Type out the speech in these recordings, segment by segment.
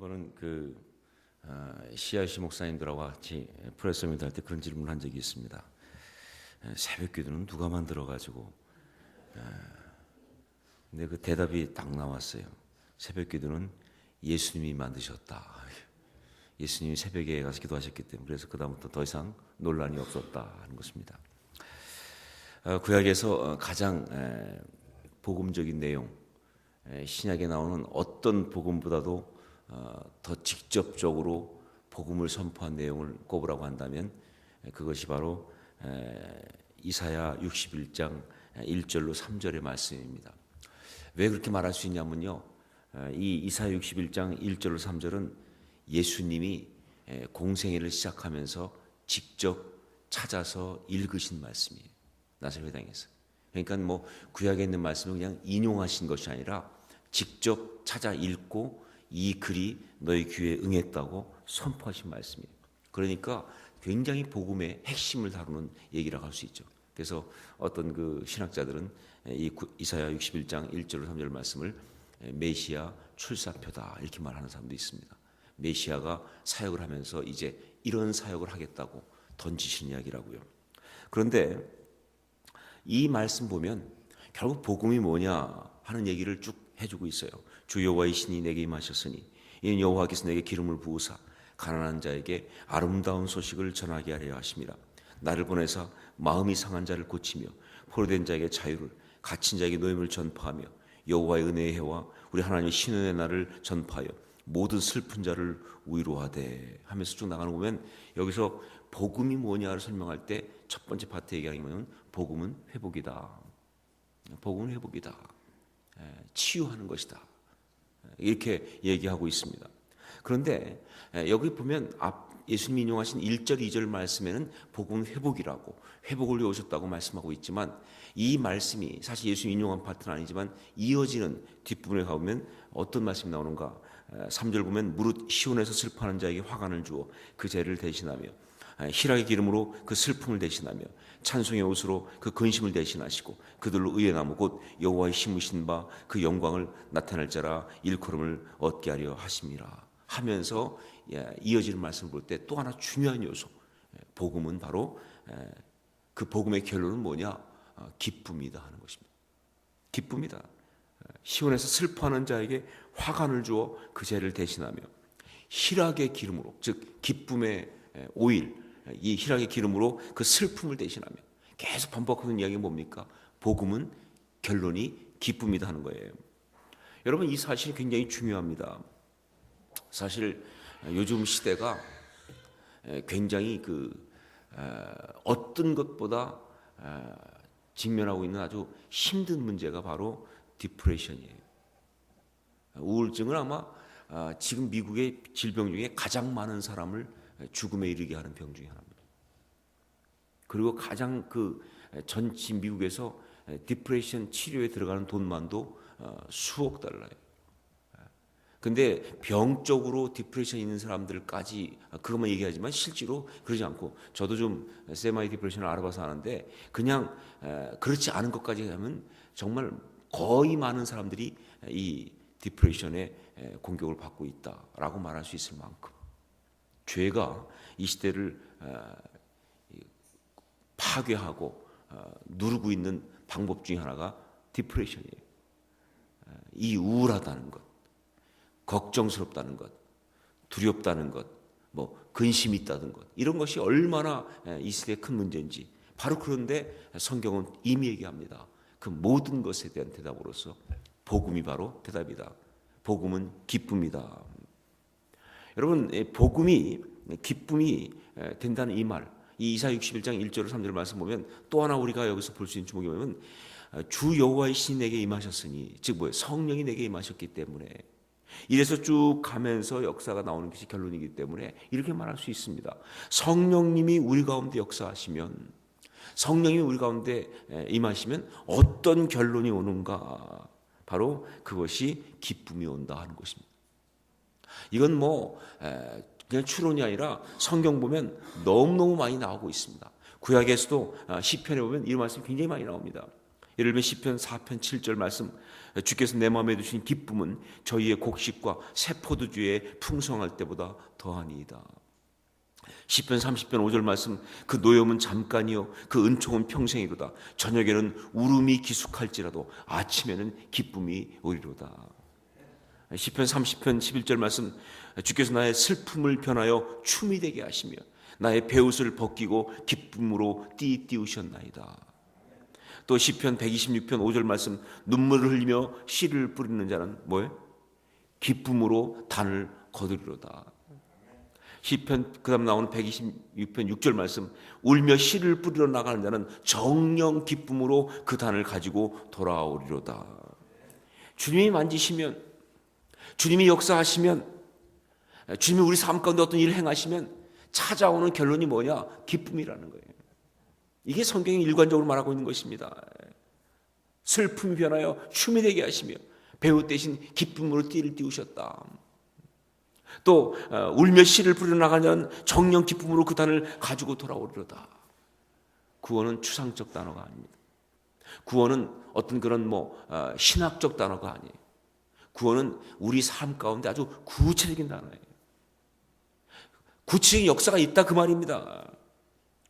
한번은 CRC 목사님들하고 같이 프레스미트 할 때 그런 질문을 한 적이 있습니다. 새벽기도는 누가 만들어가지고? 근데 그 대답이 딱 나왔어요. 새벽기도는 예수님이 만드셨다. 예수님이 새벽에 가서 기도하셨기 때문에 그래서 그 다음부터 더 이상 논란이 없었다 하는 것입니다. 구약에서 가장 복음적인 내용, 신약에 나오는 어떤 복음보다도 더 직접적으로 복음을 선포한 내용을 꼽으라고 한다면 그것이 바로 이사야 61장 1절로 3절의 말씀입니다. 왜 그렇게 말할 수 있냐면요, 이 이사야 61장 1절로 3절은 예수님이 공생애를 시작하면서 직접 찾아서 읽으신 말씀이에요. 나사렛회당에서. 그러니까 뭐 구약에 있는 말씀을 그냥 인용하신 것이 아니라 직접 찾아 읽고 이 글이 너희 귀에 응했다고 선포하신 말씀이에요. 그러니까 굉장히 복음의 핵심을 다루는 얘기라고 할 수 있죠. 그래서 어떤 그 신학자들은 이 이사야 61장 1절로 3절 말씀을 메시아 출사표다 이렇게 말하는 사람도 있습니다. 메시아가 사역을 하면서 이제 이런 사역을 하겠다고 던지신 이야기라고요. 그런데 이 말씀 보면 결국 복음이 뭐냐 하는 얘기를 쭉 해주고 있어요. 주 여호와의 신이 내게 임하셨으니 이는 여호와께서 내게 기름을 부으사 가난한 자에게 아름다운 소식을 전하게 하려 하심이라. 나를 보내사 마음이 상한 자를 고치며 포로된 자에게 자유를, 갇힌 자에게 노임을 전파하며 여호와의 은혜의 해와 우리 하나님의 신은의 날을 전파하여 모든 슬픈 자를 위로하되 하면서 쭉 나가는 거 보면 여기서 복음이 뭐냐를 설명할 때 첫 번째 파트 얘기하면 복음은 회복이다. 복음은 회복이다. 치유하는 것이다. 이렇게 얘기하고 있습니다. 그런데 여기 보면 예수님이 인용하신 1절, 2절 말씀에는 복음은 회복이라고, 회복을 위해 오셨다고 말씀하고 있지만 이 말씀이 사실 예수님이 인용한 파트는 아니지만 이어지는 뒷부분에 가보면 어떤 말씀이 나오는가. 3절 보면 무릇 시온에서 슬퍼하는 자에게 화관을 주어 그 죄를 대신하며 희락의 기름으로 그 슬픔을 대신하며 찬송의 옷으로 그 근심을 대신하시고 그들로 의의 나무 곧 여호와의 심으신 바 그 영광을 나타낼 자라 일컬음을 얻게 하려 하심이라 하면서 이어지는 말씀을 볼 때 또 하나 중요한 요소, 복음은 바로 그 복음의 결론은 뭐냐? 기쁨이다 하는 것입니다. 기쁨이다. 시온에서 슬퍼하는 자에게 화관을 주어 그 죄를 대신하며 희락의 기름으로, 즉 기쁨의 오일, 이 희락의 기름으로 그 슬픔을 대신하며 계속 반복하는 이야기가 뭡니까? 복음은 결론이 기쁨이다 하는 거예요. 여러분, 이 사실이 굉장히 중요합니다. 사실 요즘 시대가 굉장히 어떤 것보다 직면하고 있는 아주 힘든 문제가 바로 디프레션이에요. 우울증은 아마 지금 미국의 질병 중에 가장 많은 사람을 죽음에 이르게 하는 병 중에 하나입니다. 그리고 가장 전체 미국에서 디프레션 치료에 들어가는 돈만도 수억 달러예요. 근데 병적으로 디프레션 있는 사람들까지 그것만 얘기하지만 실제로 그러지 않고, 저도 좀 세마이 디프레션을 알아봐서 아는데 그냥 그렇지 않은 것까지 하면 정말 거의 많은 사람들이 이 디프레션의 공격을 받고 있다라고 말할 수 있을 만큼 죄가 이 시대를 파괴하고 누르고 있는 방법 중에 하나가 디프레션이에요. 이 우울하다는 것, 걱정스럽다는 것, 두렵다는 것, 뭐 근심이 있다는 것, 이런 것이 얼마나 이 시대의 큰 문제인지, 바로 그런데 성경은 이미 얘기합니다. 그 모든 것에 대한 대답으로서 복음이 바로 대답이다. 복음은 기쁨이다. 여러분, 복음이 기쁨이 된다는 이 말, 이 이사야 61장 1절 3절 말씀 보면 또 하나 우리가 여기서 볼 수 있는 주목이 뭐냐면 주 여호와의 신이 내게 임하셨으니, 즉 뭐예요? 성령이 내게 임하셨기 때문에, 이래서 쭉 가면서 역사가 나오는 것이 결론이기 때문에 이렇게 말할 수 있습니다. 성령님이 우리 가운데 역사하시면, 성령님이 우리 가운데 임하시면 어떤 결론이 오는가? 바로 그것이 기쁨이 온다 하는 것입니다. 이건 뭐 그냥 추론이 아니라 성경 보면 너무너무 많이 나오고 있습니다. 구약에서도 시편에 보면 이런 말씀이 굉장히 많이 나옵니다. 예를 들면 시편 4편 7절 말씀, 주께서 내 마음에 두신 기쁨은 저희의 곡식과 새 포도주에 풍성할 때보다 더하니이다. 시편 30편 5절 말씀, 그 노염은 잠깐이요 그 은총은 평생이로다. 저녁에는 울음이 기숙할지라도 아침에는 기쁨이 오리로다. 시편 30편 11절 말씀, 주께서 나의 슬픔을 변하여 춤이 되게 하시며 나의 베옷을 벗기고 기쁨으로 띠우셨나이다. 또 시편 126편 5절 말씀, 눈물을 흘리며 씨를 뿌리는 자는 뭐예요? 기쁨으로 단을 거두리로다. 시편 그다음 나오는 126편 6절 말씀, 울며 씨를 뿌리러 나가는 자는 정령 기쁨으로 그 단을 가지고 돌아오리로다. 주님이 만지시면, 주님이 역사하시면, 주님이 우리 삶 가운데 어떤 일을 행하시면 찾아오는 결론이 뭐냐? 기쁨이라는 거예요. 이게 성경이 일관적으로 말하고 있는 것입니다. 슬픔이 변하여 춤이 되게 하시며 배우 대신 기쁨으로 띠를 띠우셨다. 또 울며 씨를 뿌려 나가는 정령 기쁨으로 그 단을 가지고 돌아오리로다. 구원은 추상적 단어가 아닙니다. 구원은 어떤 그런 신학적 단어가 아니에요. 구원은 우리 삶 가운데 아주 구체적인 단어예요. 구체적인 역사가 있다 그 말입니다.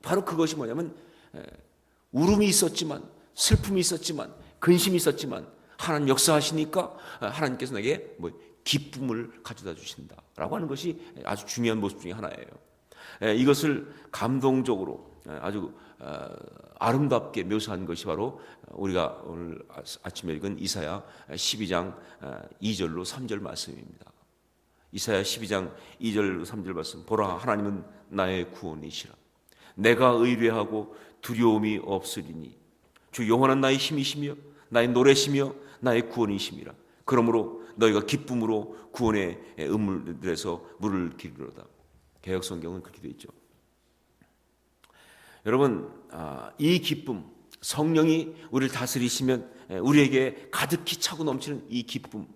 바로 그것이 뭐냐면 울음이 있었지만, 슬픔이 있었지만, 근심이 있었지만 하나님 역사하시니까 하나님께서 내게 기쁨을 가져다 주신다라고 하는 것이 아주 중요한 모습 중에 하나예요. 이것을 감동적으로 아주 아름답게 묘사한 것이 바로 우리가 오늘 아침에 읽은 이사야 12장 2절로 3절 말씀입니다. 이사야 12장 2절 3절 말씀, 보라 하나님은 나의 구원이시라. 내가 의뢰하고 두려움이 없으리니 주 여호와는 나의 힘이시며 나의 노래시며 나의 구원이심이라. 그러므로 너희가 기쁨으로 구원의 음물들에서 물을 기르리로다. 개역 성경은 그렇게 되어 있죠. 여러분, 이 기쁨, 성령이 우리를 다스리시면 우리에게 가득히 차고 넘치는 이 기쁨,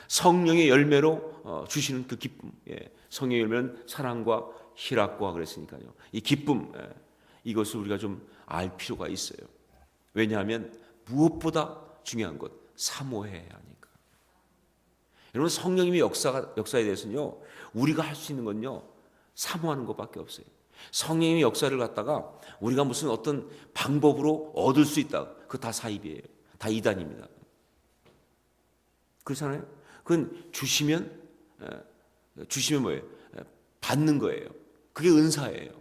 성령의 열매로 주시는 그 기쁨, 성령의 열매는 사랑과 희락과 그랬으니까요. 이 기쁨, 이것을 우리가 좀 알 필요가 있어요. 왜냐하면 무엇보다 중요한 것, 사모해야 하니까. 여러분, 성령님의 역사에 대해서는요, 우리가 할 수 있는 건요, 사모하는 것밖에 없어요. 성령님의 역사를 갖다가 우리가 무슨 어떤 방법으로 얻을 수 있다, 그거 다 사입이에요. 다 이단입니다. 그렇잖아요. 그건 주시면 뭐예요? 받는 거예요. 그게 은사예요.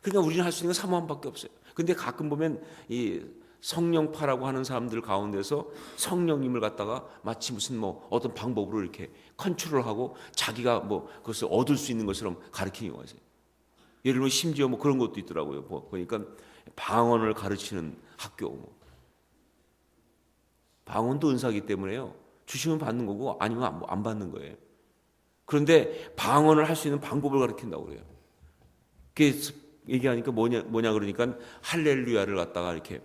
그러니까 우리는 할 수 있는 건 사모함밖에 없어요. 근데 가끔 보면 이 성령파라고 하는 사람들 가운데서 성령님을 갖다가 마치 무슨 어떤 방법으로 이렇게 컨트롤하고 자기가 그것을 얻을 수 있는 것처럼 가르치는 경우가 있어요. 예를 들면 심지어 그런 것도 있더라고요. 보니까 방언을 가르치는 학교. 방언도 은사이기 때문에요. 주시면 받는 거고 아니면 안 받는 거예요. 그런데 방언을 할 수 있는 방법을 가르친다고 그래요. 그게 얘기하니까 뭐냐 그러니까 할렐루야를 갖다가 이렇게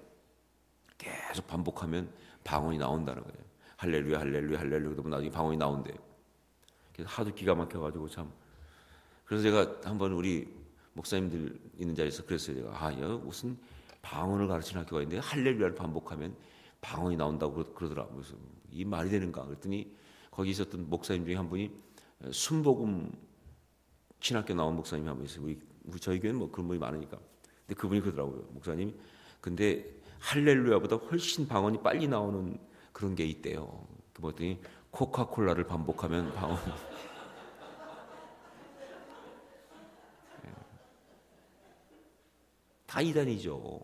계속 반복하면 방언이 나온다는 거예요. 할렐루야, 할렐루야, 할렐루야. 그러면 나중에 방언이 나온대요. 그래서 하도 기가 막혀가지고 참. 그래서 제가 한번 우리 목사님들 있는 자리에서 그랬어요. 제가 무슨 방언을 가르치는 학교가 있는데 할렐루야를 반복하면 방언이 나온다고 그러더라고요. 그래서 이 말이 되는가? 그랬더니 거기 있었던 목사님 중에 한 분이 순복음 신학교 나온 목사님이 한 분 있어요. 저희 교회는 그런 분이 많으니까. 근데 그분이 그러더라고요. 목사님, 근데 할렐루야보다 훨씬 방언이 빨리 나오는 그런 게 있대요. 그랬더니 코카콜라를 반복하면 방언. 다 이단이죠.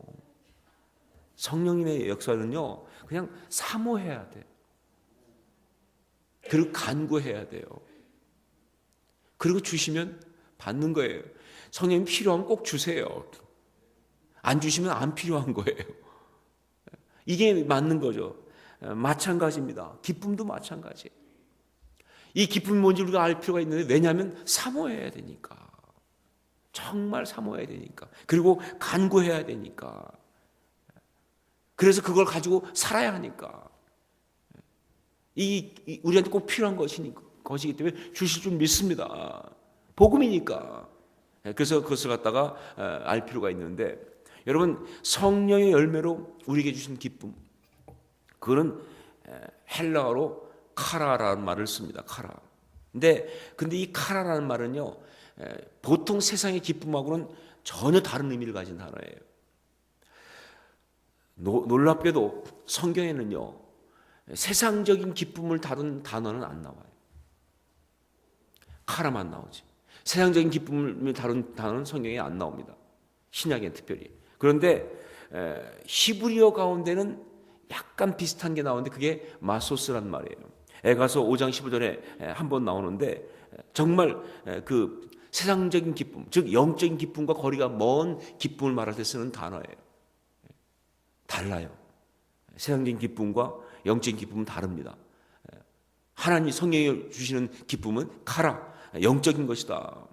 성령님의 역사는요, 그냥 사모해야 돼. 그리고 간구해야 돼요. 그리고 주시면 받는 거예요. 성령님 필요하면 꼭 주세요. 안 주시면 안 필요한 거예요. 이게 맞는 거죠. 마찬가지입니다. 기쁨도 마찬가지예요. 이 기쁨이 뭔지 우리가 알 필요가 있는데, 왜냐하면 사모해야 되니까. 정말 사모해야 되니까. 그리고 간구해야 되니까. 그래서 그걸 가지고 살아야 하니까. 우리한테 꼭 필요한 것이기 때문에 주실 줄 믿습니다. 복음이니까. 그래서 그것을 갖다가 알 필요가 있는데, 여러분, 성령의 열매로 우리에게 주신 기쁨, 그거는 헬라어로 카라라는 말을 씁니다. 카라. 근데 이 카라라는 말은요, 보통 세상의 기쁨하고는 전혀 다른 의미를 가진 단어예요. 놀랍게도 성경에는요, 세상적인 기쁨을 다룬 단어는 안 나와요. 카라만 나오지. 세상적인 기쁨을 다룬 단어는 성경에 안 나옵니다. 신약엔 특별히. 그런데 히브리어 가운데는 약간 비슷한 게 나오는데 그게 마소스란 말이에요. 에가서 5장 15절에 한 번 나오는데 정말 그 세상적인 기쁨, 즉 영적인 기쁨과 거리가 먼 기쁨을 말할 때 쓰는 단어예요. 달라요. 세상적인 기쁨과 영적인 기쁨은 다릅니다. 하나님 성령이 주시는 기쁨은 카라, 영적인 것이다.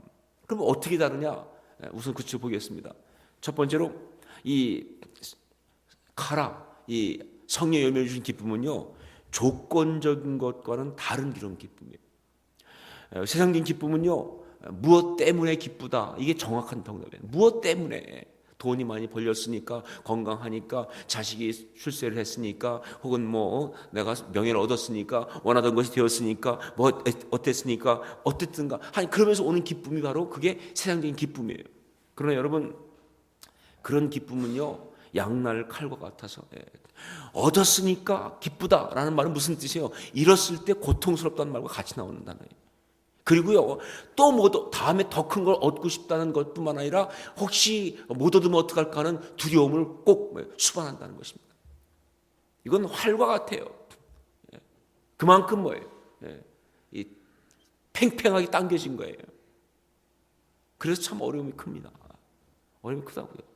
그럼 어떻게 다르냐? 우선 그쪽 보겠습니다. 첫 번째로 이 카라, 이 성령 열매를 주신 기쁨은요, 조건적인 것과는 다른 그런 기쁨이에요. 세상적인 기쁨은요, 무엇 때문에 기쁘다. 이게 정확한 정답이에요. 무엇 때문에? 돈이 많이 벌렸으니까, 건강하니까, 자식이 출세를 했으니까, 혹은 내가 명예를 얻었으니까, 원하던 것이 되었으니까, 어땠으니까, 어쨌든가. 그러면서 오는 기쁨이 바로 그게 세상적인 기쁨이에요. 그러나 여러분, 그런 기쁨은요, 양날 칼과 같아서, 얻었으니까 기쁘다라는 말은 무슨 뜻이에요? 잃었을 때 고통스럽다는 말과 같이 나오는 단어예요. 그리고요, 또 다음에 더 큰 걸 얻고 싶다는 것뿐만 아니라 혹시 못 얻으면 어떡할까 하는 두려움을 꼭 수반한다는 것입니다. 이건 활과 같아요. 그만큼 이 팽팽하게 당겨진 거예요. 그래서 참 어려움이 큽니다. 어려움이 크다고요.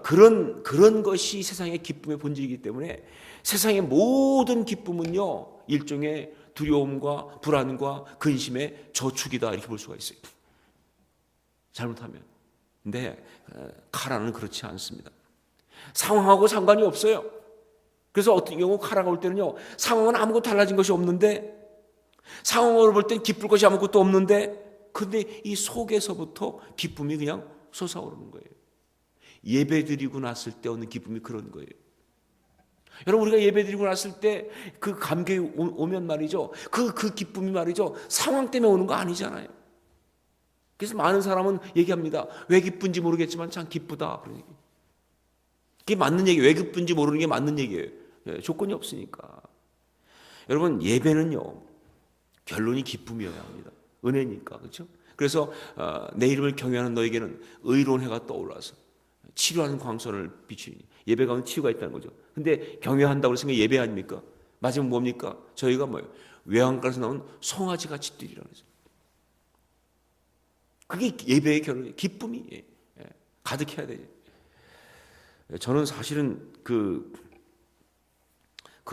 그런 것이 세상의 기쁨의 본질이기 때문에 세상의 모든 기쁨은요, 일종의 두려움과 불안과 근심의 저축이다, 이렇게 볼 수가 있어요. 잘못하면. 근데 카라는 그렇지 않습니다. 상황하고 상관이 없어요. 그래서 어떤 경우 카라가 올 때는요, 상황은 아무것도 달라진 것이 없는데, 상황으로 볼 땐 기쁠 것이 아무것도 없는데, 근데 이 속에서부터 기쁨이 그냥 솟아오르는 거예요. 예배 드리고 났을 때 오는 기쁨이 그런 거예요. 여러분, 우리가 예배 드리고 났을 때 그 감격이 오면 말이죠, 그 기쁨이 말이죠, 상황 때문에 오는 거 아니잖아요. 그래서 많은 사람은 얘기합니다. 왜 기쁜지 모르겠지만 참 기쁘다. 그게 맞는 얘기예요. 왜 기쁜지 모르는 게 맞는 얘기예요. 조건이 없으니까. 여러분, 예배는요, 결론이 기쁨이어야 합니다. 은혜니까. 그렇죠? 그래서 내 이름을 경외하는 너에게는 의로운 해가 떠올라서 치료하는 광선을 비추니, 예배 가운데 치유가 있다는 거죠. 근데 경외한다고 해서 예배 아닙니까? 마지막 뭡니까? 저희가 외양간에서 나온 송아지 같이 뛰리라고 그러죠. 그게 예배의 결론이에요. 기쁨이 가득해야 되죠. 저는 사실은 그걸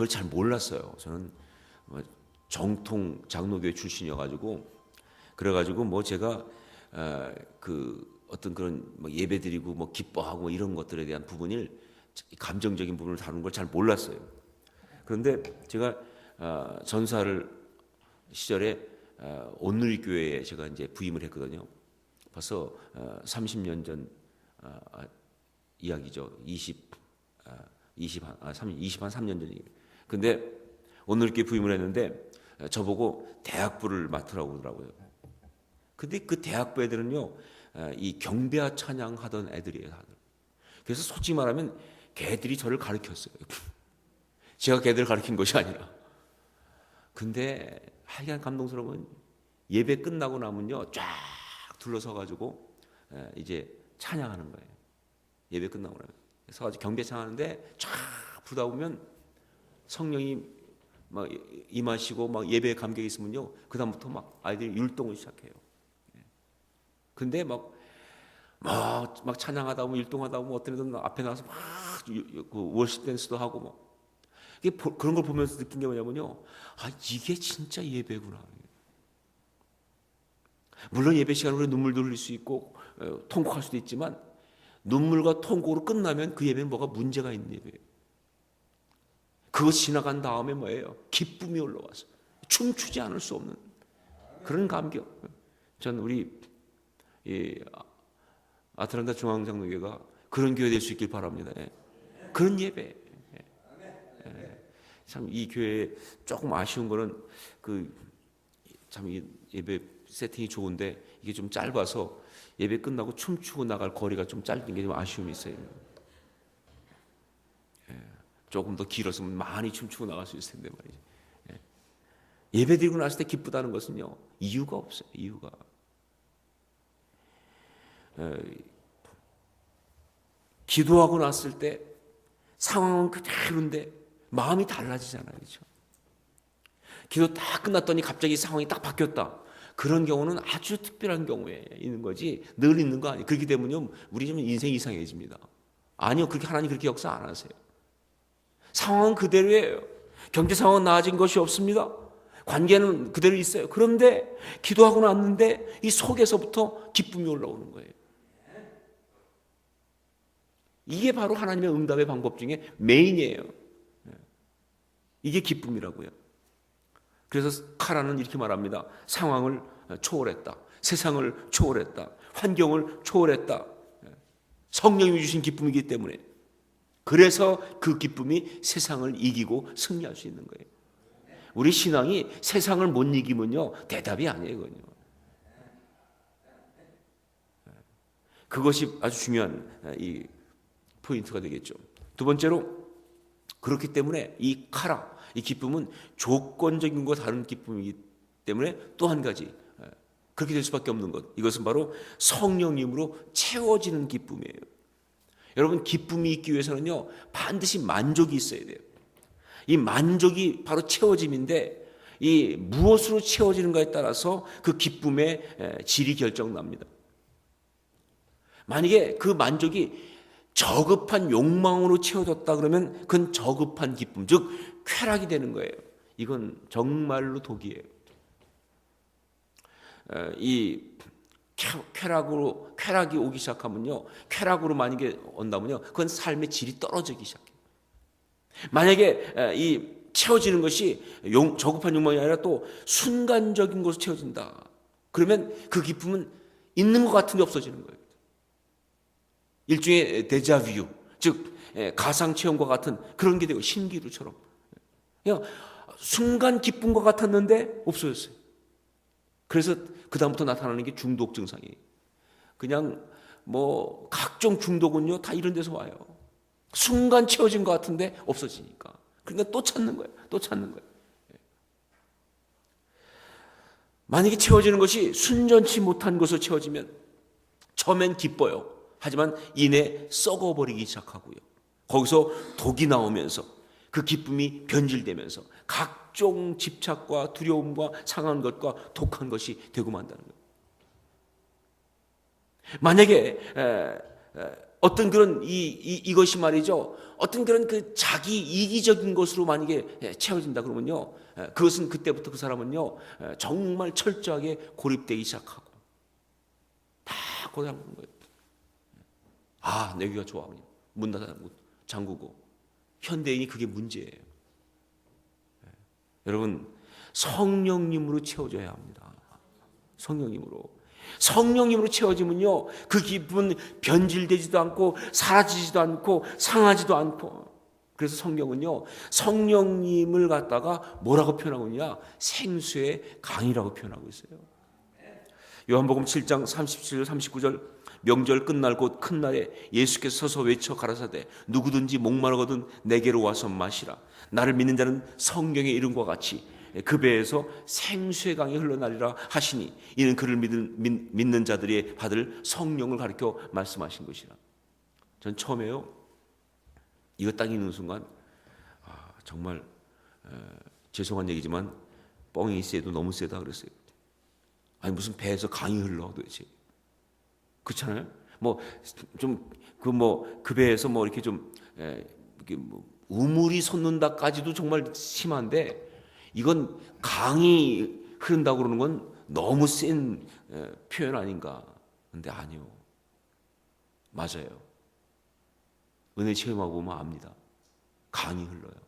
잘 몰랐어요. 저는 정통 장로교회 출신이어가지고, 그래가지고 제가 어떤 그런 예배드리고 기뻐하고 이런 것들에 대한 부분을, 감정적인 부분을 다루는 걸 잘 몰랐어요. 그런데 제가 전사를 시절에 온누리교회에 제가 이제 부임을 했거든요. 벌써 30년 전 이야기죠. 23년 전 얘기. 근데 온누리교회 부임을 했는데 저보고 대학부를 맡으라고 그러더라고요. 근데 그 대학부 애들은요, 이 경배와 찬양하던 애들이에요, 다들. 그래서 솔직히 말하면 걔들이 저를 가르쳤어요. 제가 걔들을 가르친 것이 아니라. 근데 하여간 감동스러운 건 예배 끝나고 나면요, 쫙 둘러서 가지고 이제 찬양하는 거예요. 예배 끝나고 나면. 그래서 경배 찬양하는데 쫙 부르다 보면 성령이 임하시고 예배에 감격이 있으면요, 그다음부터 아이들이 율동을 시작해요. 근데 막 찬양하다 보면, 율동하다 보면 어떤 애들은 앞에 나와서 월십 댄스도 하고 그런 걸 보면서 느낀 게 뭐냐면요, 이게 진짜 예배구나. 물론 예배 시간에 눈물도 흘릴 수 있고 통곡할 수도 있지만, 눈물과 통곡으로 끝나면 그 예배는 뭐가 문제가 있는 예배예요. 그거 지나간 다음에 뭐예요? 기쁨이 올라와서 춤추지 않을 수 없는 그런 감격. 전 우리 이 아틀란타 중앙장로교회가 그런 교회 될 수 있길 바랍니다. 그런 예배. 참 이 교회 조금 아쉬운 거는 참 이 예배 세팅이 좋은데 이게 좀 짧아서 예배 끝나고 춤추고 나갈 거리가 좀 짧은 게 좀 아쉬움이 있어요. 조금 더 길었으면 많이 춤추고 나갈 수 있을 텐데 말이죠. 예배 드리고 났을 때 기쁘다는 것은요, 이유가 없어요. 이유가. 기도하고 났을 때 상황은 그대로인데 마음이 달라지잖아요. 그렇죠? 기도 다 끝났더니 갑자기 상황이 딱 바뀌었다. 그런 경우는 아주 특별한 경우에 있는 거지 늘 있는 거 아니에요. 그렇기 때문에 우리 좀 인생이 이상해집니다. 아니요. 그렇게 하나님 그렇게 역사 안 하세요. 상황은 그대로예요. 경제 상황은 나아진 것이 없습니다. 관계는 그대로 있어요. 그런데 기도하고 났는데 이 속에서부터 기쁨이 올라오는 거예요. 이게 바로 하나님의 응답의 방법 중에 메인이에요. 이게 기쁨이라고요. 그래서 카라는 이렇게 말합니다. 상황을 초월했다. 세상을 초월했다. 환경을 초월했다. 성령이 주신 기쁨이기 때문에. 그래서 그 기쁨이 세상을 이기고 승리할 수 있는 거예요. 우리 신앙이 세상을 못 이기면요, 대답이 아니에요. 그건요. 그것이 아주 중요한 이 포인트가 되겠죠. 두 번째로, 그렇기 때문에 이 카라, 이 기쁨은 조건적인 것과 다른 기쁨이기 때문에 또 한 가지 그렇게 될 수밖에 없는 것, 이것은 바로 성령님으로 채워지는 기쁨이에요. 여러분, 기쁨이 있기 위해서는요, 반드시 만족이 있어야 돼요. 이 만족이 바로 채워짐인데, 이 무엇으로 채워지는가에 따라서 그 기쁨의 질이 결정납니다. 만약에 그 만족이 저급한 욕망으로 채워졌다 그러면 그건 저급한 기쁨, 즉 쾌락이 되는 거예요. 이건 정말로 독이에요. 이 쾌락이 오기 시작하면요, 쾌락으로 만약에 온다면요, 그건 삶의 질이 떨어지기 시작해요. 만약에 이 채워지는 것이 저급한 욕망이 아니라 또 순간적인 것으로 채워진다, 그러면 그 기쁨은 있는 것 같은데 없어지는 거예요. 일종의 데자뷰, 즉 가상 체험과 같은 그런 게 되고, 신기루처럼 그냥 순간 기쁜 것 같았는데 없어졌어요. 그래서 그 다음부터 나타나는 게 중독 증상이에요. 그냥 뭐 각종 중독은요 다 이런 데서 와요. 순간 채워진 것 같은데 없어지니까. 그러니까 또 찾는 거예요. 또 찾는 거예요. 만약에 채워지는 것이 순전치 못한 것으로 채워지면 처음엔 기뻐요. 하지만 이내 썩어버리기 시작하고요. 거기서 독이 나오면서 그 기쁨이 변질되면서 각종 집착과 두려움과 상한 것과 독한 것이 되고 만다는 거예요. 만약에 어떤 그런 이것이 말이죠, 어떤 그런 그 자기 이기적인 것으로 만약에 채워진다 그러면요, 그것은 그때부터 그 사람은요 정말 철저하게 고립되기 시작하고 다 고장하는 거예요. 아, 내 귀가 좋아. 문 닫아 잠그고. 현대인이 그게 문제예요. 여러분, 성령님으로 채워져야 합니다. 성령님으로 채워지면요, 그 기쁨은 변질되지도 않고 사라지지도 않고 상하지도 않고. 그래서 성경은요, 성령님을 갖다가 뭐라고 표현하고 있냐? 생수의 강이라고 표현하고 있어요. 요한복음 7장 37절 39절, 명절 끝날 곧 큰 날에 예수께서 서서 외쳐 가라사대 누구든지 목마르거든 내게로 와서 마시라. 나를 믿는 자는 성경의 이름과 같이 그 배에서 생수의 강이 흘러나리라 하시니 이는 그를 믿는 자들이 받을 성령을 가리켜 말씀하신 것이라. 전 처음에요, 이거 딱 읽는 순간 정말 죄송한 얘기지만 뻥이 세도 너무 세다 그랬어요. 아니 무슨 배에서 강이 흘러 도대체. 그렇잖아요. 뭐 좀 그 배에서 뭐 이렇게 좀 이렇게 뭐 우물이 솟는다까지도 정말 심한데, 이건 강이 흐른다고 그러는 건 너무 센 표현 아닌가. 근데 아니요, 맞아요. 은혜 체험하고 보면 압니다. 강이 흘러요.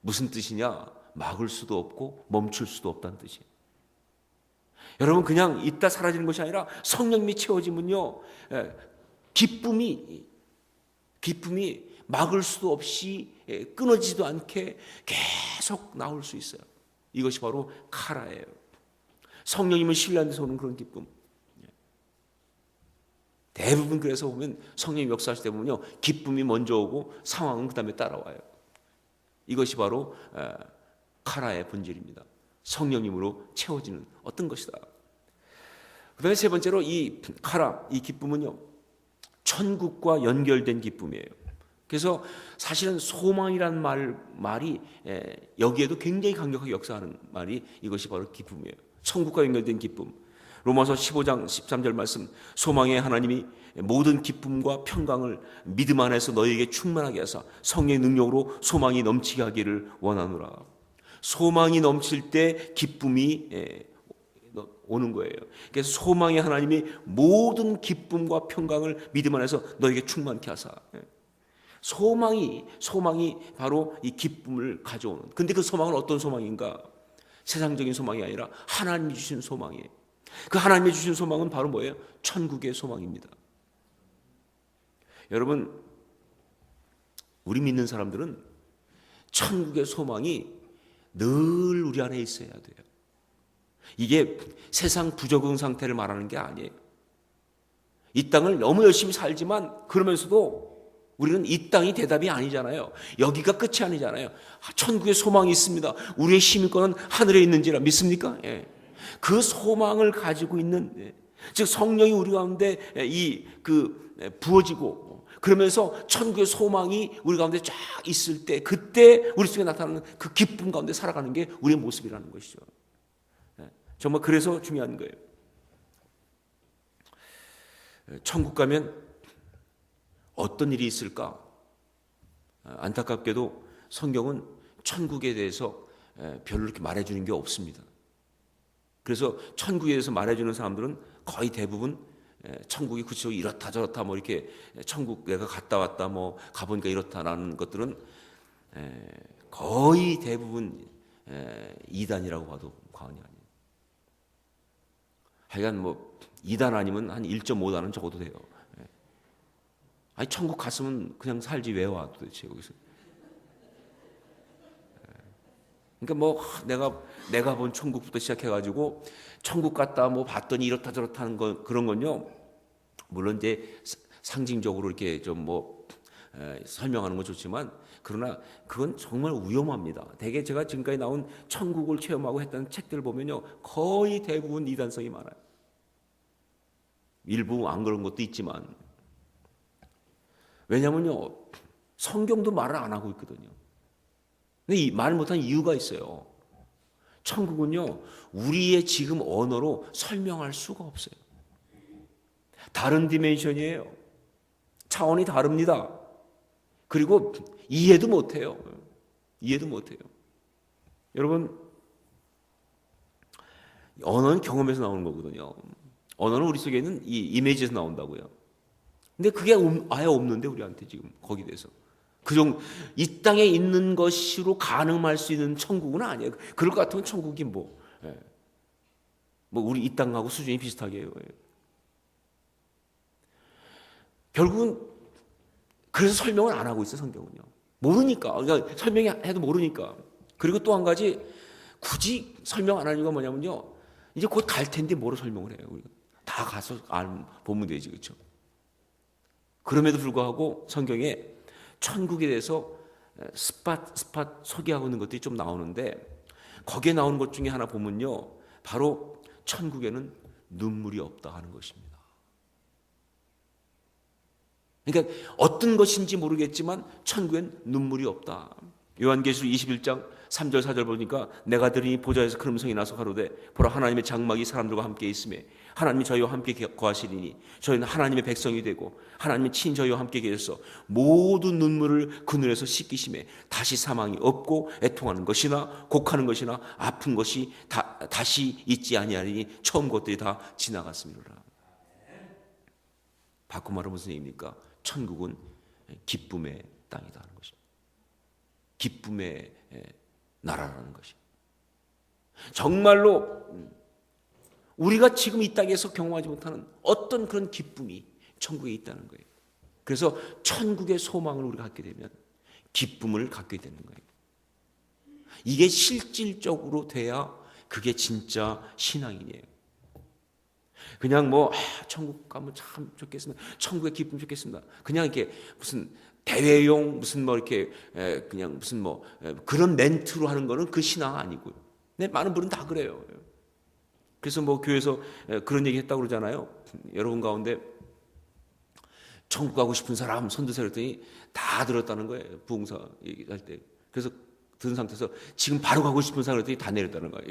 무슨 뜻이냐? 막을 수도 없고 멈출 수도 없다는 뜻이에요. 여러분, 그냥 있다 사라지는 것이 아니라 성령님이 채워지면요, 기쁨이 기쁨이 막을 수도 없이 끊어지지도 않게 계속 나올 수 있어요. 이것이 바로 카라예요. 성령님을 신뢰하는 데서 오는 그런 기쁨. 대부분 그래서 보면 성령님 역사하실 때 보면요, 기쁨이 먼저 오고 상황은 그 다음에 따라와요. 이것이 바로 카라의 본질입니다. 성령님으로 채워지는 어떤 것이다. 그 다음에 세 번째로 이 카라, 이 기쁨은요, 천국과 연결된 기쁨이에요. 그래서 사실은 소망이란 말이 여기에도 굉장히 강력하게 역사하는 말이 이것이 바로 기쁨이에요. 천국과 연결된 기쁨. 로마서 15장 13절 말씀, 소망의 하나님이 모든 기쁨과 평강을 믿음 안에서 너희에게 충만하게 하사 성령의 능력으로 소망이 넘치게 하기를 원하노라. 소망이 넘칠 때 기쁨이 오는 거예요. 그래서 소망의 하나님이 모든 기쁨과 평강을 믿음 안에서 너희에게 충만케 하사. 소망이 바로 이 기쁨을 가져오는. 근데 그 소망은 어떤 소망인가? 세상적인 소망이 아니라 하나님이 주신 소망이에요. 그 하나님이 주신 소망은 바로 뭐예요? 천국의 소망입니다. 여러분, 우리 믿는 사람들은 천국의 소망이 늘 우리 안에 있어야 돼요. 이게 세상 부적응 상태를 말하는 게 아니에요. 이 땅을 너무 열심히 살지만 그러면서도 우리는 이 땅이 대답이 아니잖아요. 여기가 끝이 아니잖아요. 천국의 소망이 있습니다. 우리의 힘일거는 하늘에 있는지라 믿습니까? 예. 그 소망을 가지고 있는, 즉 성령이 우리 가운데 부어지고 그러면서 천국의 소망이 우리 가운데 쫙 있을 때, 그때 우리 속에 나타나는 그 기쁨 가운데 살아가는 게 우리의 모습이라는 것이죠. 정말 그래서 중요한 거예요. 천국 가면 어떤 일이 있을까? 안타깝게도 성경은 천국에 대해서 별로 이렇게 말해주는 게 없습니다. 그래서 천국에 대해서 말해주는 사람들은 거의 대부분 천국이 구체적으로 이렇다 저렇다 뭐 이렇게 천국 내가 갔다 왔다 뭐 가보니까 이렇다라는 것들은 거의 대부분 이단이라고 봐도 과언이 아니에요. 하여간 뭐 2단 아니면 한 1.5단은 적어도 돼요. 아니 천국 갔으면 그냥 살지 왜 와 도대체 여기서. 그러니까 뭐 내가 본 천국부터 시작해가지고 천국 갔다 뭐 봤더니 이렇다 저렇다 하는 건 그런 건요. 물론 이제 상징적으로 이렇게 좀 뭐 설명하는 건 좋지만 그러나 그건 정말 위험합니다. 대개 제가 지금까지 나온 천국을 체험하고 했던 책들 보면요 거의 대부분 이단성이 많아요. 일부 안 그런 것도 있지만 왜냐면요 성경도 말을 안 하고 있거든요. 근데 이 말 못한 이유가 있어요. 천국은요 우리의 지금 언어로 설명할 수가 없어요. 다른 디멘션이에요. 차원이 다릅니다. 그리고 이해도 못해요. 여러분, 언어는 경험에서 나오는 거거든요. 언어는 우리 속에 있는 이 이미지에서 나온다고요. 근데 그게 아예 없는데 우리한테 지금 거기에 대해서 이 땅에 있는 것으로 가늠할 수 있는 천국은 아니에요. 그럴 것 같으면 천국이 뭐 우리 이 땅하고 수준이 비슷하게 해요. 결국은 그래서 설명을 안 하고 있어요. 성경은요. 모르니까. 그러니까 설명해도 모르니까. 그리고 또 한 가지 굳이 설명 안 하는 이유가 뭐냐면요. 이제 곧 갈 텐데 뭐로 설명을 해요. 우리가 다 가서 보면 되지, 그렇죠? 그럼에도 불구하고 성경에 천국에 대해서 스팟 소개하고 있는 것들이 좀 나오는데 거기에 나오는 것 중에 하나 보면요. 바로 천국에는 눈물이 없다 하는 것입니다. 그러니까 어떤 것인지 모르겠지만 천국엔 눈물이 없다. 요한계시록 21장 3절 4절 보니까 내가 들으니 보좌에서 큰 음성이 나서 가로되 보라 하나님의 장막이 사람들과 함께 있음에 하나님이 저희와 함께 거하시리니 저희는 하나님의 백성이 되고 하나님의 친히 저희와 함께 계셔서 모든 눈물을 그 눈에서 씻기심에 다시 사망이 없고 애통하는 것이나 곡하는 것이나 아픈 것이 다시 있지 아니하리니 처음 것들이 다 지나갔음이로라. 바꿔 말하면 무슨 얘기입니까? 천국은 기쁨의 땅이다 하는 것입니다. 기쁨의 나라라는 것입니다. 정말로 우리가 지금 이 땅에서 경험하지 못하는 어떤 그런 기쁨이 천국에 있다는 거예요. 그래서 천국의 소망을 우리가 갖게 되면 기쁨을 갖게 되는 거예요. 이게 실질적으로 돼야 그게 진짜 신앙인이에요. 그냥 뭐 천국 가면 참 좋겠습니다. 천국의 기쁨 좋겠습니다. 그냥 이렇게 무슨 대회용 무슨 뭐 이렇게 그냥 무슨 뭐 그런 멘트로 하는 거는 그 신앙 아니고요. 네, 많은 분은 다 그래요. 그래서 뭐 교회에서 그런 얘기 했다고 그러잖아요. 여러분 가운데 천국 가고 싶은 사람 손 드세요 그랬더니 다 들었다는 거예요. 부흥사 얘기할 때. 그래서 든 상태에서 지금 바로 가고 싶은 사람 그랬더니 다 내렸다는 거예요.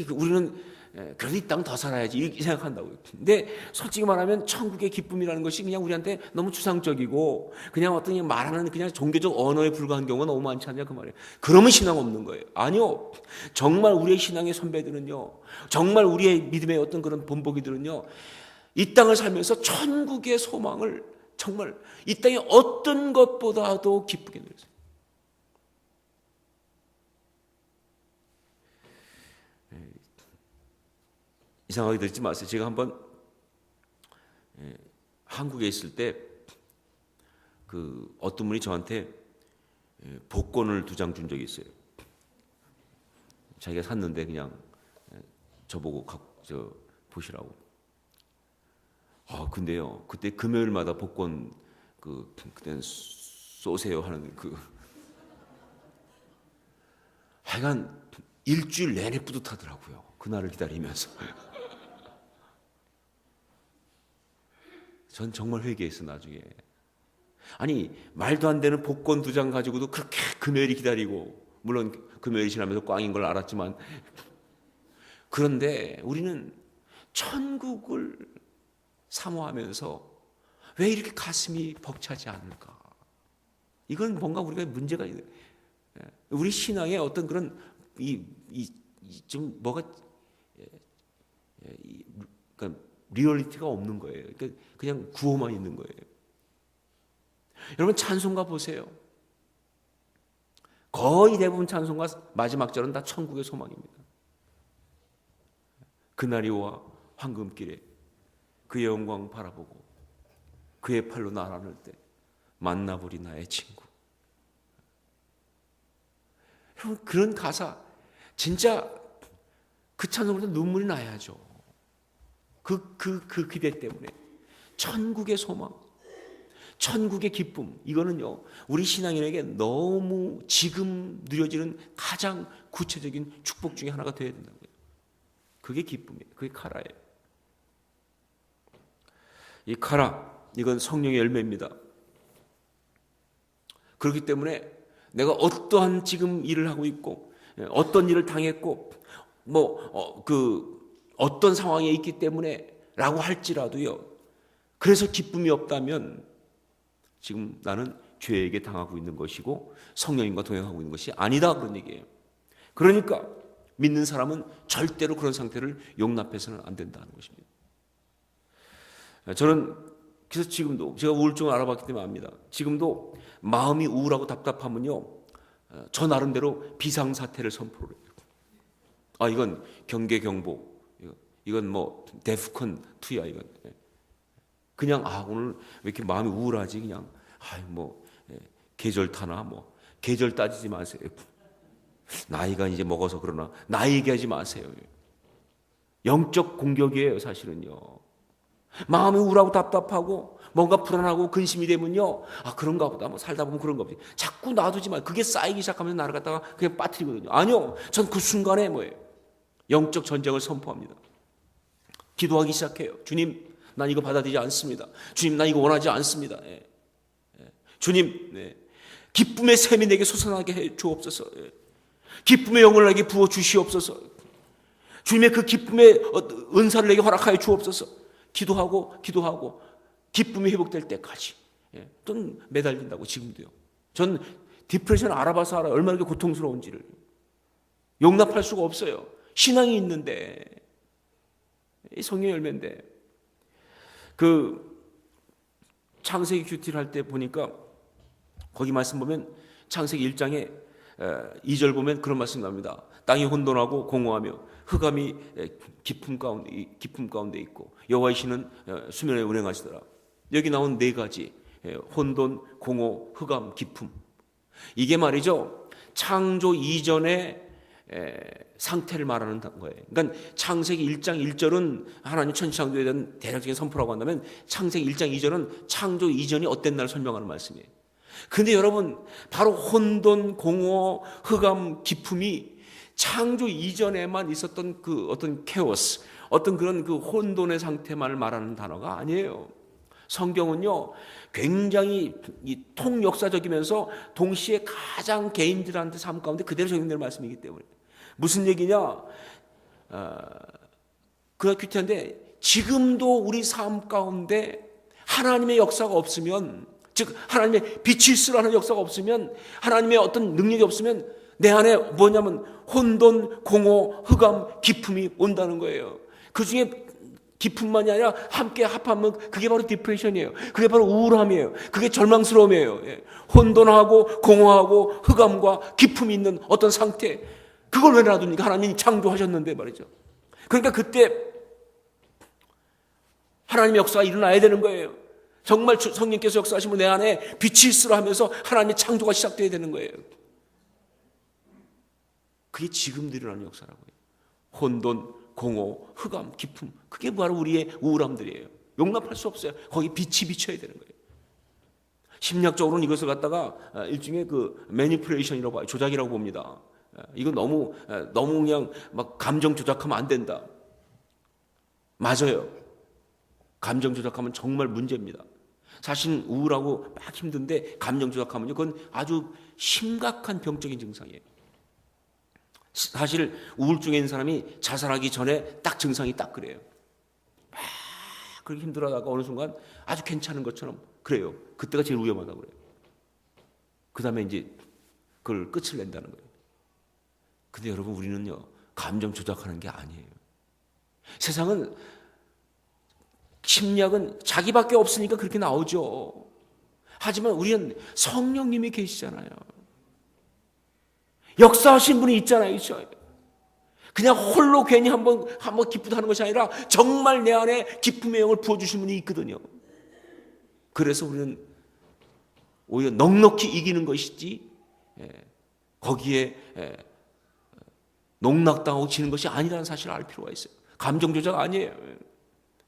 우리는 그래도 이 땅 더 살아야지 이렇게 생각한다고요. 근데 솔직히 말하면 천국의 기쁨이라는 것이 그냥 우리한테 너무 추상적이고 그냥 어떤 말하는 그냥 종교적 언어에 불과한 경우가 너무 많지 않냐 그 말이에요. 그러면 신앙 없는 거예요. 아니요. 정말 우리의 신앙의 선배들은요. 정말 우리의 믿음의 어떤 그런 본보기들은요. 이 땅을 살면서 천국의 소망을 정말 이 땅의 어떤 것보다도 기쁘게 누렸어요. 이상하게 들지 마세요. 제가 한번 한국에 있을 때 그 어떤 분이 저한테 복권을 2장 준 적이 있어요. 자기가 샀는데 그냥 저보고 보시라고. 근데요. 그때 금요일마다 복권 그때는 쏘세요 하는 하여간 일주일 내내 뿌듯하더라고요. 그날을 기다리면서. 전 정말 회개했어 나중에. 아니 말도 안 되는 복권 2장 가지고도 그렇게 금요일이 기다리고 물론 금요일이 지나면서 꽝인 걸 알았지만 그런데 우리는 천국을 사모하면서 왜 이렇게 가슴이 벅차지 않을까? 이건 뭔가 우리가 문제가 있는 우리 신앙에 어떤 그런 좀 뭐가 그러니까 리얼리티가 없는 거예요. 그러니까 그냥 구호만 있는 거예요. 여러분 찬송가 보세요. 거의 대부분 찬송가 마지막 절은 다 천국의 소망입니다. 그날이 와 황금길에 그의 영광 바라보고 그의 팔로 날 안을 때 만나보리 나의 친구. 여러분 그런 가사 진짜 그 찬송을 때 눈물이 나야죠. 그 기대 때문에 천국의 소망, 천국의 기쁨 이거는요 우리 신앙인에게 너무 지금 누려지는 가장 구체적인 축복 중에 하나가 되어야 된다는 거예요. 그게 기쁨이에요. 그게 카라예요. 이 카라 이건 성령의 열매입니다. 그렇기 때문에 내가 어떠한 지금 일을 하고 있고 어떤 일을 당했고 어떤 상황에 있기 때문에 라고 할지라도요. 그래서 기쁨이 없다면 지금 나는 죄에게 당하고 있는 것이고 성령님과 동행하고 있는 것이 아니다 그런 얘기예요. 그러니까 믿는 사람은 절대로 그런 상태를 용납해서는 안 된다는 것입니다. 저는 그래서 지금도 제가 우울증을 알아봤기 때문에 압니다. 지금도 마음이 우울하고 답답하면요. 저 나름대로 비상사태를 선포를 해요. 이건 경계경보. 이건 뭐 데프콘 2야 이건. 그냥 오늘 왜 이렇게 마음이 우울하지 그냥 계절 타나 계절 따지지 마세요. 나이가 이제 먹어서 그러나 나이 얘기하지 마세요. 영적 공격이에요 사실은요. 마음이 우울하고 답답하고 뭔가 불안하고 근심이 되면요. 그런가 보다 살다 보면 그런가 보다. 자꾸 놔두지 마. 그게 쌓이기 시작하면 나를 갖다가 그냥 빠뜨리거든요. 아니요. 전 그 순간에 영적 전쟁을 선포합니다. 기도하기 시작해요. 주님, 난 이거 받아들이지 않습니다. 주님, 난 이거 원하지 않습니다. 주님, 기쁨의 샘이 내게 솟아나게 해 주옵소서. 기쁨의 영을 내게 부어 주시옵소서. 주님의 그 기쁨의 은사를 내게 허락하여 주옵소서. 기도하고 기쁨이 회복될 때까지 또 매달린다고 지금도요. 전 디프레션 알아봐서 알아요. 얼마나 고통스러운지를. 용납할 수가 없어요. 신앙이 있는데 이 성령의 열매인데 그 창세기 큐티를 할 때 보니까 거기 말씀 보면 창세기 1장에 2절 보면 그런 말씀 납니다. 땅이 혼돈하고 공허하며 흑암이 깊음 가운데 있고 여호와의 신은 수면에 운행하시더라. 여기 나온 네 가지, 혼돈, 공허, 흑암, 깊음. 이게 말이죠, 창조 이전의 상태를 말하는 거예요. 그러니까 창세기 1장 1절은 하나님 천지창조에 대한 대략적인 선포라고 한다면 창세기 1장 2절은 창조 이전이 어땠 나를 설명하는 말씀이에요. 근데 여러분, 바로 혼돈, 공허, 흑암, 깊음이 창조 이전에만 있었던 그 어떤 케오스, 어떤 그런 그 혼돈의 상태만을 말하는 단어가 아니에요. 성경은요, 굉장히 통역사적이면서 동시에 가장 개인들한테 삶 가운데 그대로 적용되는 말씀이기 때문에. 무슨 얘기냐? 그가 큐티한데, 지금도 우리 삶 가운데 하나님의 역사가 없으면, 즉 하나님의 빛이 있으라는 역사가 없으면, 하나님의 어떤 능력이 없으면 내 안에 뭐냐면 혼돈, 공허, 흑암, 깊음이 온다는 거예요. 그 중에 깊음만이 아니라 함께 합하면 그게 바로 디프레션이에요. 그게 바로 우울함이에요. 그게 절망스러움이에요. 혼돈하고 공허하고 흑암과 깊음이 있는 어떤 상태, 그걸 왜 놔둡니까? 하나님이 창조하셨는데 말이죠. 그러니까 그때 하나님의 역사가 일어나야 되는 거예요. 정말 성령께서 역사하시면 내 안에 빛이 있으라 하면서 하나님의 창조가 시작돼야 되는 거예요. 그게 지금도 일어나는 역사라고요. 혼돈, 공허, 흑암, 깊음, 그게 바로 우리의 우울함들이에요. 용납할 수 없어요. 거기 빛이 비쳐야 되는 거예요. 심리학적으로는 이것을 갖다가 일종의 그 매니플레이션이라고 봐요. 조작이라고 봅니다. 이거 너무 그냥 막 감정 조작하면 안 된다. 맞아요. 감정 조작하면 정말 문제입니다. 사실 우울하고 막 힘든데 감정 조작하면요, 그건 아주 심각한 병적인 증상이에요. 사실 우울증에 있는 사람이 자살하기 전에 딱 증상이 딱 그래요. 막 그렇게 힘들어하다가 어느 순간 아주 괜찮은 것처럼 그래요. 그때가 제일 위험하다고 그래요. 그 다음에 이제 그걸 끝을 낸다는 거예요. 근데 여러분, 우리는요, 감정 조작하는 게 아니에요. 세상은, 심리학은 자기밖에 없으니까 그렇게 나오죠. 하지만 우리는 성령님이 계시잖아요. 역사하신 분이 있잖아요. 그냥 홀로 괜히 한번 기쁘다 하는 것이 아니라 정말 내 안에 기쁨의 영을 부어주신 분이 있거든요. 그래서 우리는 오히려 넉넉히 이기는 것이지 거기에 농락당하고 지는 것이 아니라는 사실을 알 필요가 있어요. 감정 조작 아니에요.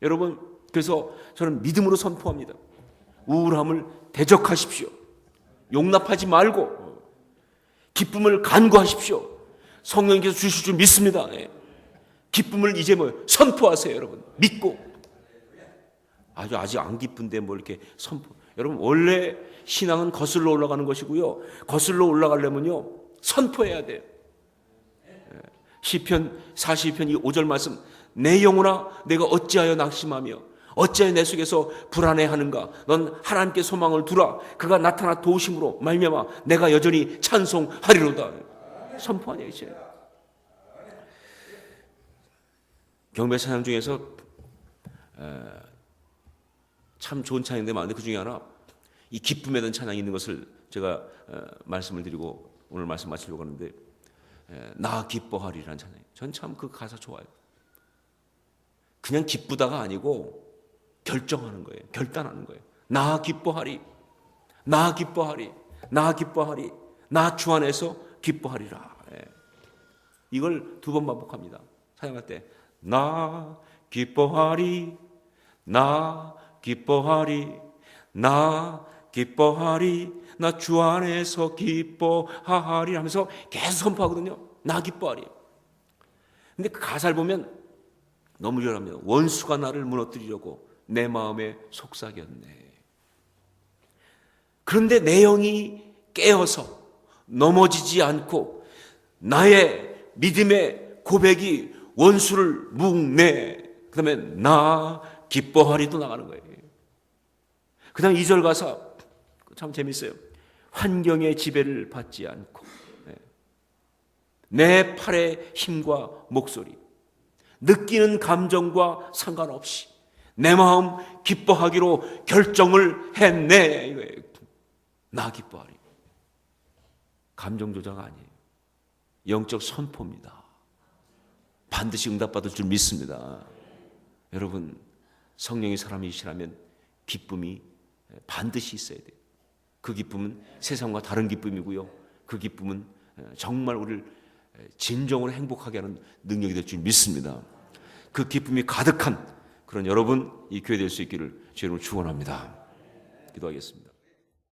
여러분, 그래서 저는 믿음으로 선포합니다. 우울함을 대적하십시오. 용납하지 말고 기쁨을 간구하십시오. 성령님께서 주실 줄 믿습니다. 기쁨을 이제 선포하세요, 여러분. 믿고. 아직 안 기쁜데 뭐 이렇게 선포. 여러분, 원래 신앙은 거슬러 올라가는 것이고요. 거슬러 올라가려면요, 선포해야 돼요. 시편 42편 5절 말씀, 내 영혼아 내가 어찌하여 낙심하며 어찌하여 내 속에서 불안해하는가. 넌 하나님께 소망을 두라. 그가 나타나 도우심으로 말미암아 내가 여전히 찬송하리로다. 선포하냐 이제. 경배 찬양 중에서 참 좋은 찬양들 많은데 그 중에 하나, 이 기쁨에 대한 찬양이 있는 것을 제가 말씀을 드리고 오늘 말씀 마치려고 하는데, 나 기뻐하리라는 찬양. 전 참 그 가사 좋아요. 그냥 기쁘다가 아니고 결정하는 거예요. 결단하는 거예요. 나 기뻐하리, 나 기뻐하리, 나 기뻐하리, 나 주 안에서 기뻐하리라. 이걸 2번 반복합니다. 사용할 때 나 기뻐하리, 나 기뻐하리, 나 기뻐하리, 나 주 안에서 기뻐하리 하면서 계속 선포하거든요. 나 기뻐하리. 근데 그 가사를 보면 너무 리얼합니다. 원수가 나를 무너뜨리려고 내 마음에 속삭였네. 그런데 내 영이 깨어서 넘어지지 않고 나의 믿음의 고백이 원수를 묵네. 그 다음에 나 기뻐하리도 나가는 거예요. 그 다음 2절 가사 참 재밌어요. 환경의 지배를 받지 않고 내 팔의 힘과 목소리, 느끼는 감정과 상관없이 내 마음 기뻐하기로 결정을 했네. 이거예요. 나 기뻐하리. 감정 조작 아니에요. 영적 선포입니다. 반드시 응답받을 줄 믿습니다. 여러분, 성령의 사람이시라면 기쁨이 반드시 있어야 돼요. 그 기쁨은 세상과 다른 기쁨이고요. 그 기쁨은 정말 우리를 진정으로 행복하게 하는 능력이 될 줄 믿습니다. 그 기쁨이 가득한 그런 여러분, 이 교회 될 수 있기를 주의 이름으로 축원합니다. 기도하겠습니다.